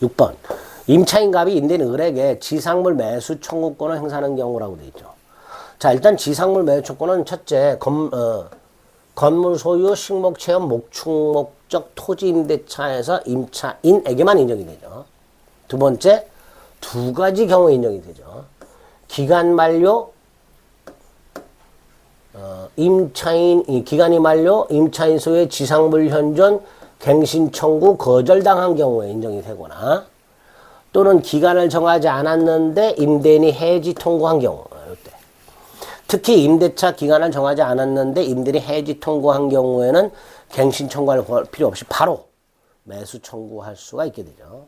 6번. 임차인 갑이 임대인 을에게 지상물 매수 청구권을 행사하는 경우라고 되어 있죠. 자, 일단 지상물 매수 청구권은 첫째, 건물 소유, 식목 체험, 목축 목적 토지 임대차에서 임차인에게만 인정이 되죠. 두 번째, 두 가지 경우에 인정이 되죠. 기간 만료, 기간이 만료, 임차인 소유의 지상물 현존, 갱신 청구 거절당한 경우에 인정이 되거나, 또는 기간을 정하지 않았는데 임대인이 해지 통고한 경우. 이때. 특히 임대차 기간을 정하지 않았는데 임대인이 해지 통고한 경우에는 갱신 청구할 필요 없이 바로 매수 청구할 수가 있게 되죠.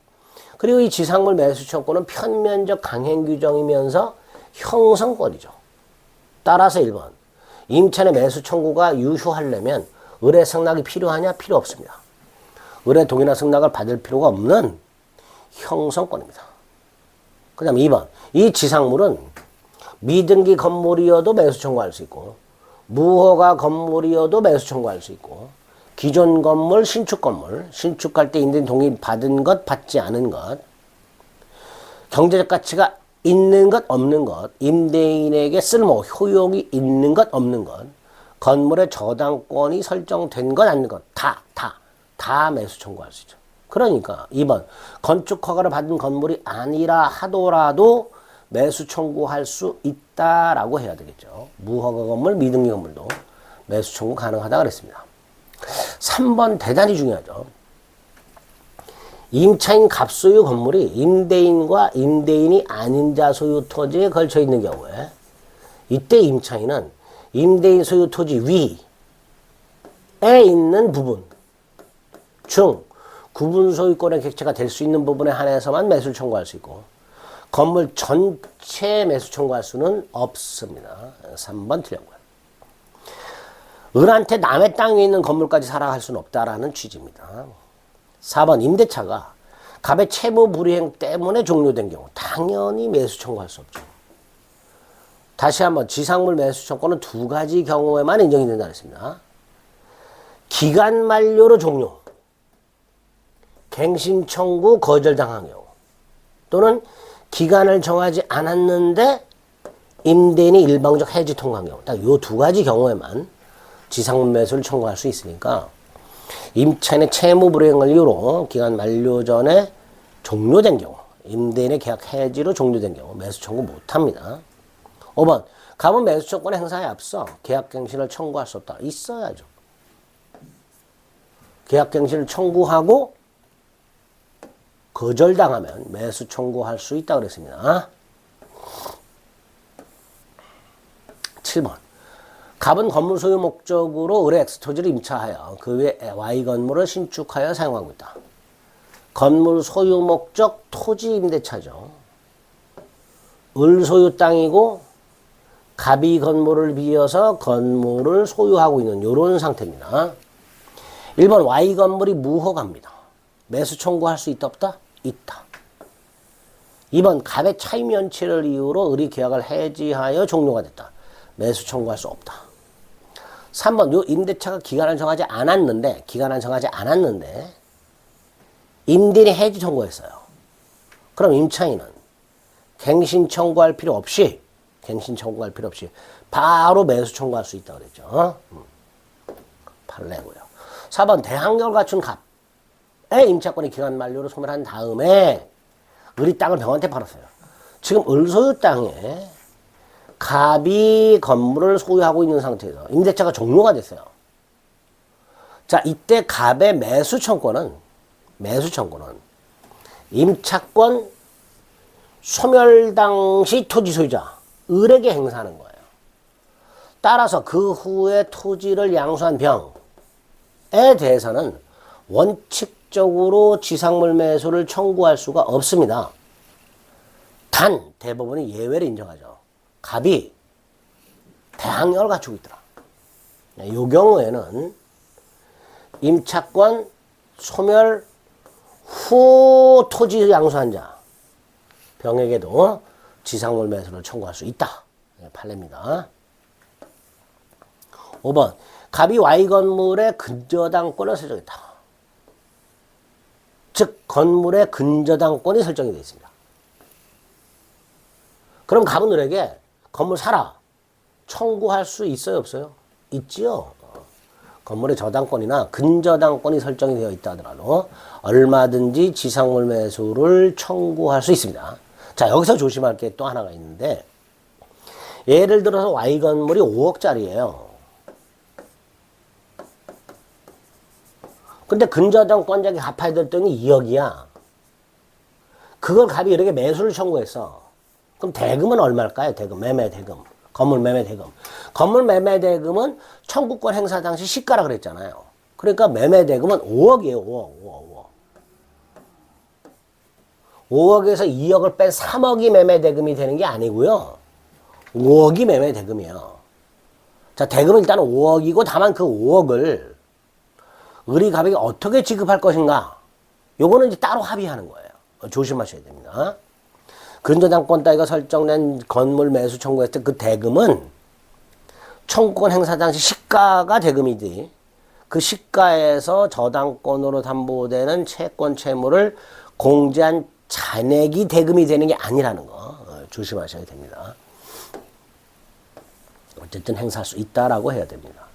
그리고 이 지상물 매수 청구는 편면적 강행 규정이면서 형성권이죠. 따라서 1번. 임차인의 매수 청구가 유효하려면 의뢰 승낙이 필요하냐? 필요 없습니다. 의뢰 동의나 승낙을 받을 필요가 없는 형성권입니다. 그 다음 2번. 이 지상물은 미등기 건물이어도 매수 청구할 수 있고, 무허가 건물이어도 매수 청구할 수 있고, 기존 건물, 신축 건물, 신축할 때 임대인 동의 받은 것, 받지 않은 것, 경제적 가치가 있는 것, 없는 것, 임대인에게 쓸모, 효용이 있는 것, 없는 것, 건물의 저당권이 설정된 것, 아닌 것, 다 매수 청구할 수 있죠. 그러니까 2번, 건축 허가를 받은 건물이 아니라 하더라도 매수 청구할 수 있다라고 해야 되겠죠. 무허가 건물, 미등기 건물도 매수 청구 가능하다 그랬습니다. 3번 대단히 중요하죠. 임차인 갑소유 건물이 임대인과 임대인이 아닌 자 소유 토지에 걸쳐 있는 경우에 이때 임차인은 임대인 소유 토지 위에 있는 부분 중 구분 소유권의 객체가 될 수 있는 부분에 한해서만 매수를 청구할 수 있고 건물 전체 매수 청구할 수는 없습니다. 3번 틀렸고요. 을한테 남의 땅에 있는 건물까지 사라 할 수는 없다라는 취지입니다. 4번 임대차가 갑의 채무 불이행 때문에 종료된 경우 당연히 매수 청구할 수 없죠. 다시 한번 지상물 매수 청구는 두 가지 경우에만 인정이 된다 그랬습니다. 기간 만료로 종료, 갱신 청구 거절당한 경우, 또는 기간을 정하지 않았는데 임대인이 일방적 해지 통과한 경우, 딱 이 두 가지 경우에만 지상물 매수를 청구할 수 있으니까 임차인의 채무 불이행을 이유로 기간 만료 전에 종료된 경우, 임대인의 계약 해지로 종료된 경우 매수 청구 못합니다. 5번, 갑은 매수 청구권 행사에 앞서 계약갱신을 청구할 수 없다. 있어야죠. 계약갱신을 청구하고 거절당하면 매수 청구할 수 있다 그랬습니다. 7번, 갑은 건물 소유 목적으로 을의 X토지를 임차하여 그 외 Y 건물을 신축하여 사용하고 있다. 건물 소유 목적 토지 임대차죠. 을 소유 땅이고 갑이 건물을 비어서 건물을 소유하고 있는 이런 상태입니다. 1번 Y 건물이 무허가입니다. 매수 청구할 수 있다 없다? 있다. 2번 갑의 차임 연체를 이유로 을이 계약을 해지하여 종료가 됐다. 매수 청구할 수 없다. 3번 요 임대차가 기간을 정하지 않았는데 임대인이 해지 청구했어요. 그럼 임차인은 갱신 청구할 필요 없이 바로 매수 청구할 수 있다고 그랬죠. 팔레고요. 4번 대항력을 갖춘 갑의 임차권이 기간 만료로 소멸한 다음에 을이 땅을 병한테 팔았어요. 지금 을 소유 땅에 갑이 건물을 소유하고 있는 상태에서 임대차가 종료가 됐어요. 자, 이때 갑의 매수 청구는 임차권 소멸 당시 토지 소유자 을에게 행사하는 거예요. 따라서 그 후에 토지를 양수한 병에 대해서는 원칙적으로 지상물 매수를 청구할 수가 없습니다. 단 대부분이 예외를 인정하죠. 갑이 대항력을 갖추고 있더라. 이 경우에는 임차권 소멸 후 토지 양수한 자 병에게도 지상물 매수를 청구할 수 있다. 판례입니다. 5번 갑이 Y 건물의 근저당권을 세정했다. 즉 건물의 근저당권이 설정이 되어 있습니다. 그럼 갑은을에게 건물 사라 청구할 수 있어요, 없어요? 있지요. 건물의 저당권이나 근저당권이 설정이 되어 있다 하더라도 얼마든지 지상물 매수를 청구할 수 있습니다. 자, 여기서 조심할 게 또 하나가 있는데, 예를 들어서 Y 건물이 5억짜리예요. 근데 근저당권자에게 갚아야 될 돈이 2억이야. 그걸 갑이 이렇게 매수를 청구했어. 그럼 대금은 얼마일까요? 대금, 매매 대금. 건물 매매 대금. 건물 매매 대금은 청구권 행사 당시 시가라 그랬잖아요. 그러니까 매매 대금은 5억이에요. 5억. 5억에서 2억을 뺀 3억이 매매 대금이 되는 게 아니고요. 5억이 매매 대금이에요. 자, 대금은 일단 5억이고 다만 그 5억을 을이 갑에게 어떻게 지급할 것인가? 요거는 이제 따로 합의하는 거예요. 조심하셔야 됩니다. 근저당권 따위가 설정된 건물 매수 청구했을 때 그 대금은 청구권 행사 당시 시가가 대금이지, 그 시가에서 저당권으로 담보되는 채권 채무를 공제한 잔액이 대금이 되는 게 아니라는 거 조심하셔야 됩니다. 어쨌든 행사할 수 있다라고 해야 됩니다.